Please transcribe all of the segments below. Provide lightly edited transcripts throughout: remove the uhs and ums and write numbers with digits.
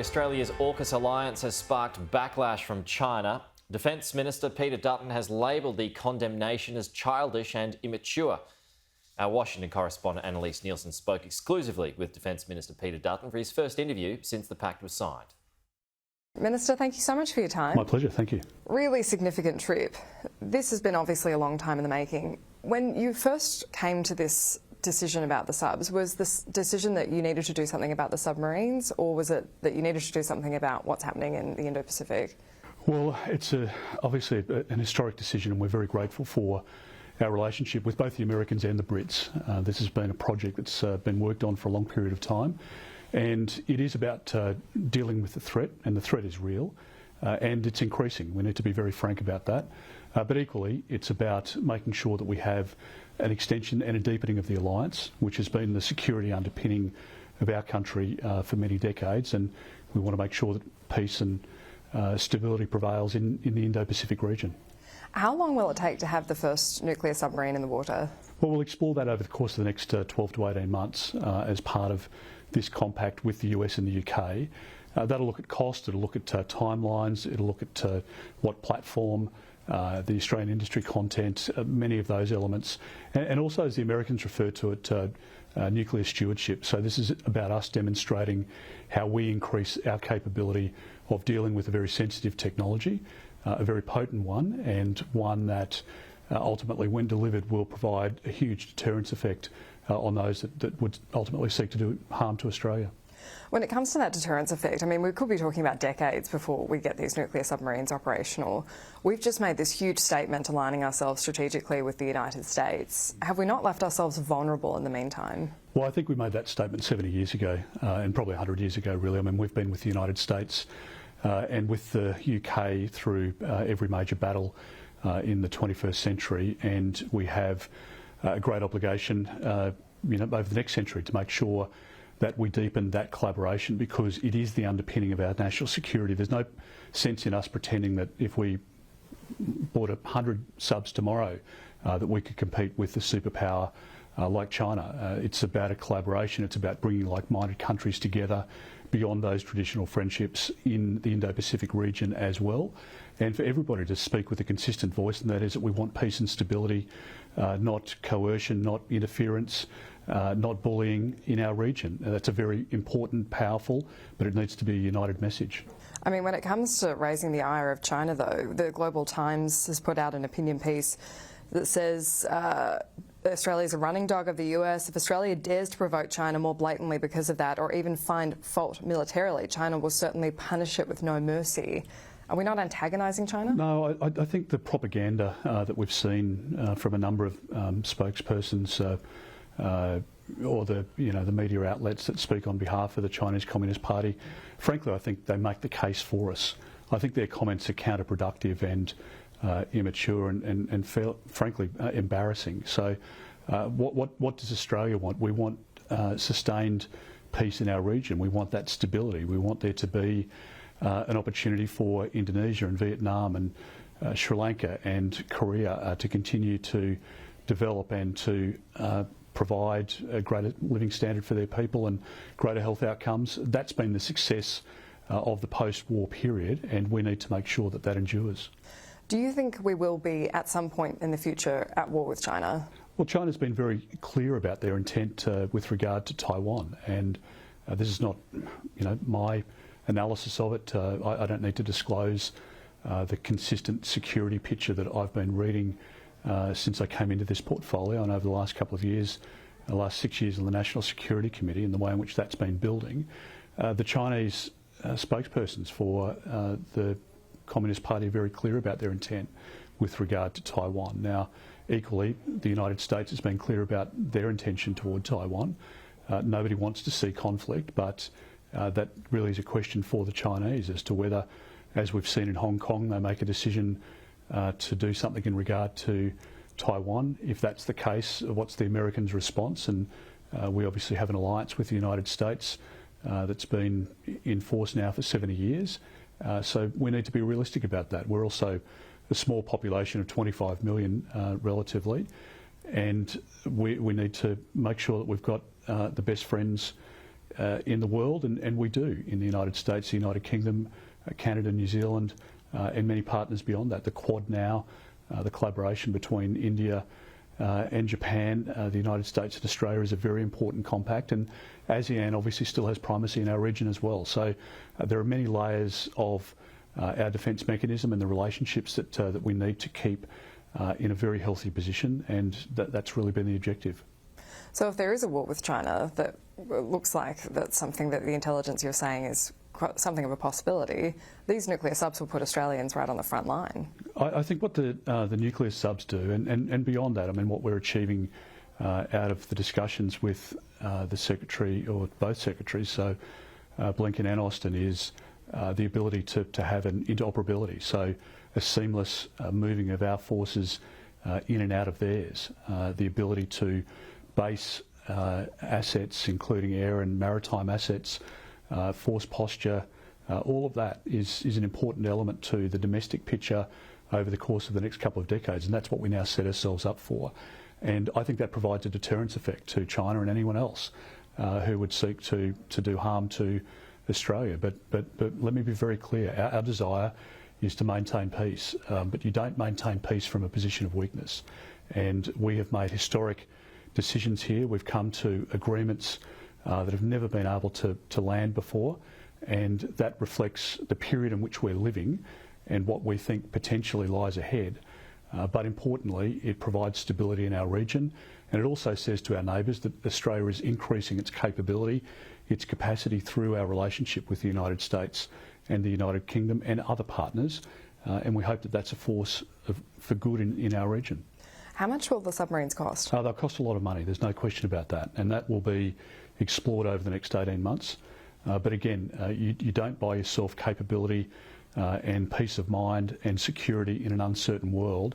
Australia's AUKUS alliance has sparked backlash from China. Defence Minister Peter Dutton has labelled the condemnation as childish and immature. Our Washington correspondent Annalise Nielsen spoke exclusively with Defence Minister Peter Dutton for his first interview since the pact was signed. Minister, thank you so much for your time. My pleasure, thank you. Really significant trip. This has been obviously a long time in the making. When you first came to this decision about the subs, was this decision that you needed to do something about the submarines, or was it that you needed to do something about what's happening in the Indo-Pacific? Well, it's obviously an historic decision, and we're very grateful for our relationship with both the Americans and the Brits. This has been a project that's been worked on for a long period of time, and it is about dealing with the threat, and the threat is real, and it's increasing. We need to be very frank about that. But equally, it's about making sure that we have an extension and a deepening of the alliance, which has been the security underpinning of our country for many decades, and we want to make sure that peace and stability prevails in the Indo-Pacific region. How long will it take to have the first nuclear submarine in the water? Well, we'll explore that over the course of the next 12 to 18 months as part of this compact with the US and the UK. That'll look at cost, it'll look at timelines, it'll look at what platform, the Australian industry content, many of those elements, and also, as the Americans refer to it, nuclear stewardship. So this is about us demonstrating how we increase our capability of dealing with a very sensitive technology, a very potent one, and one that ultimately, when delivered, will provide a huge deterrence effect on those that would ultimately seek to do harm to Australia. When it comes to that deterrence effect, I mean, we could be talking about decades before we get these nuclear submarines operational. We've just made this huge statement aligning ourselves strategically with the United States. Have we not left ourselves vulnerable in the meantime? Well, I think we made that statement 70 years ago, and probably 100 years ago, really. I mean, we've been with the United States and with the UK through every major battle in the 21st century, and we have a great obligation, over the next century to make sure that we deepen that collaboration, because it is the underpinning of our national security. There's no sense in us pretending that if we bought 100 subs tomorrow that we could compete with the superpower like China. It's about a collaboration. It's about bringing like-minded countries together beyond those traditional friendships in the Indo-Pacific region as well, and for everybody to speak with a consistent voice, and that is that we want peace and stability, not coercion, not interference, not bullying in our region. That's a very important, powerful, but it needs to be a united message. I mean, when it comes to raising the ire of China, though, the Global Times has put out an opinion piece that says Australia is a running dog of the US. If Australia dares to provoke China more blatantly because of that, or even find fault militarily, China will certainly punish it with no mercy. Are we not antagonising China? No, I think the propaganda that we've seen from a number of spokespersons or the media outlets that speak on behalf of the Chinese Communist Party, frankly, I think they make the case for us. I think their comments are counterproductive and immature and frankly embarrassing. So what does Australia want? We want sustained peace in our region. We want that stability. We want there to be an opportunity for Indonesia and Vietnam and Sri Lanka and Korea to continue to develop and to provide a greater living standard for their people and greater health outcomes. That's been the success of the post-war period, and we need to make sure that that endures. Do you think we will be, at some point in the future, at war with China? Well, China's been very clear about their intent with regard to Taiwan, and this is not, my analysis of it. I don't need to disclose the consistent security picture that I've been reading since I came into this portfolio, and over the last couple of years, the last 6 years in the National Security Committee, and the way in which that's been building. The Chinese spokespersons for the Communist Party are very clear about their intent with regard to Taiwan. Now, equally, the United States has been clear about their intention toward Taiwan. Nobody wants to see conflict, but that really is a question for the Chinese as to whether, as we've seen in Hong Kong, they make a decision to do something in regard to Taiwan. If that's the case, what's the Americans' response? And we obviously have an alliance with the United States that's been in force now for 70 years. So we need to be realistic about that. We're also a small population of 25 million relatively, and we need to make sure that we've got the best friends in the world, and we do in the United States, the United Kingdom, Canada, New Zealand, and many partners beyond that. The Quad now, the collaboration between India and Japan, the United States and Australia is a very important compact, and ASEAN obviously still has primacy in our region as well. So there are many layers of our defence mechanism and the relationships that we need to keep in a very healthy position, and that's really been the objective. So if there is a war with China, that looks like that's something that the intelligence you're saying is something of a possibility, these nuclear subs will put Australians right on the front line. I think what the nuclear subs do, and beyond that, I mean, what we're achieving out of the discussions with the Secretary, or both Secretaries, so Blinken and Austin, is the ability to have an interoperability, so a seamless moving of our forces in and out of theirs, the ability to base assets, including air and maritime assets, force posture, all of that is an important element to the domestic picture over the course of the next couple of decades, and that's what we now set ourselves up for. And I think that provides a deterrence effect to China and anyone else who would seek to do harm to Australia. But let me be very clear, our desire is to maintain peace, but you don't maintain peace from a position of weakness. And we have made historic decisions here. We've come to agreements that have never been able to land before, and that reflects the period in which we're living and what we think potentially lies ahead. But importantly, it provides stability in our region, and it also says to our neighbours that Australia is increasing its capability, its capacity through our relationship with the United States and the United Kingdom and other partners, and we hope that that's a force for good in our region. How much will the submarines cost? They'll cost a lot of money, there's no question about that, and that will be explored over the next 18 months. But again, you don't buy yourself capability and peace of mind and security in an uncertain world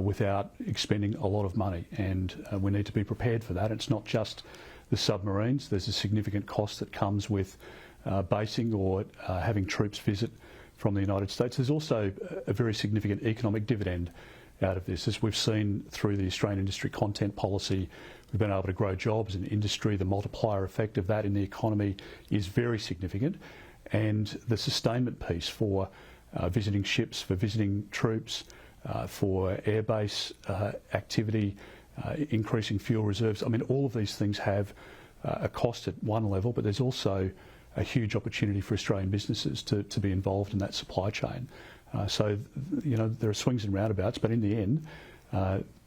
without expending a lot of money, and we need to be prepared for that. It's not just the submarines, there's a significant cost that comes with basing or having troops visit from the United States. There's also a very significant economic dividend out of this. As we've seen through the Australian industry content policy, we've been able to grow jobs in industry. The multiplier effect of that in the economy is very significant, and the sustainment piece for visiting ships, for visiting troops, for airbase activity, increasing fuel reserves. I mean, all of these things have a cost at one level, but there's also a huge opportunity for Australian businesses to be involved in that supply chain. So, you know, there are swings and roundabouts, but in the end,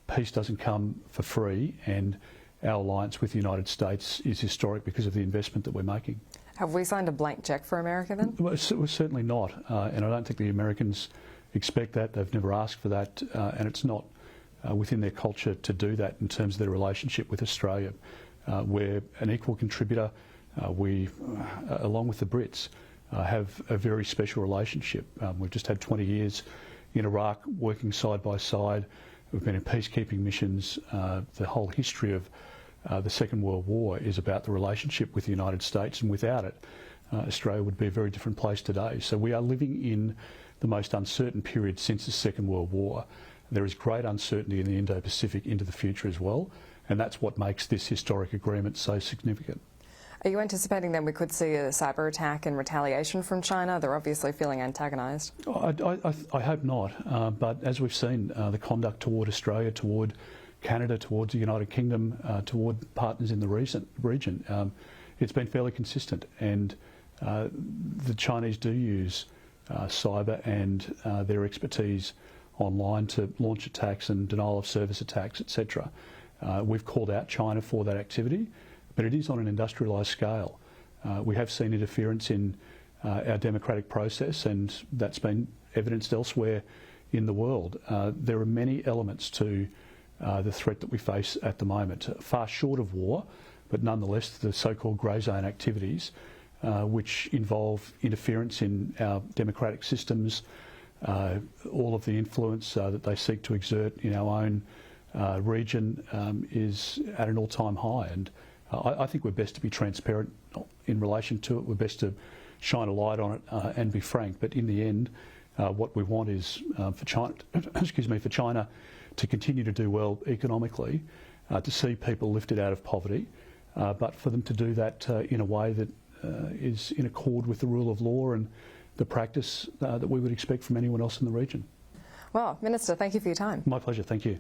peace doesn't come for free, and our alliance with the United States is historic because of the investment that we're making. Have we signed a blank cheque for America then? Well, we're certainly not, and I don't think the Americans expect that. They've never asked for that, and it's not within their culture to do that in terms of their relationship with Australia. We're an equal contributor. We, along with the Brits, have a very special relationship. We've just had 20 years in Iraq working side by side. We've been in peacekeeping missions. The whole history of the Second World War is about the relationship with the United States, and without it, Australia would be a very different place today. So we are living in the most uncertain period since the Second World War. There is great uncertainty in the Indo-Pacific into the future as well, and that's what makes this historic agreement so significant. Are you anticipating then we could see a cyber attack and retaliation from China? They're obviously feeling antagonised. I hope not, but as we've seen, the conduct toward Australia, toward Canada, towards the United Kingdom, toward partners in the region, it's been fairly consistent, and the Chinese do use cyber and their expertise online to launch attacks and denial of service attacks, etc. We've called out China for that activity, but it is on an industrialised scale. We have seen interference in our democratic process, and that's been evidenced elsewhere in the world. There are many elements to the threat that we face at the moment, far short of war, but nonetheless the so-called grey zone activities, which involve interference in our democratic systems, all of the influence that they seek to exert in our own region is at an all-time high, and I think we're best to be transparent in relation to it. We're best to shine a light on it and be frank. But in the end, what we want is for China, for China to continue to do well economically, to see people lifted out of poverty, but for them to do that in a way that is in accord with the rule of law and the practice that we would expect from anyone else in the region. Well, Minister, thank you for your time. My pleasure. Thank you.